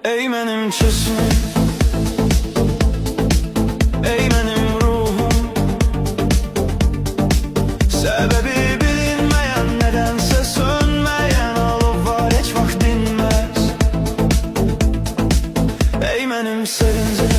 Ey benim çeşmim, ey benim ruhum, sebebi bilinmeyen, nedense sönmeyen alov var, hiç vakit dinmez. Ey benim sevincim,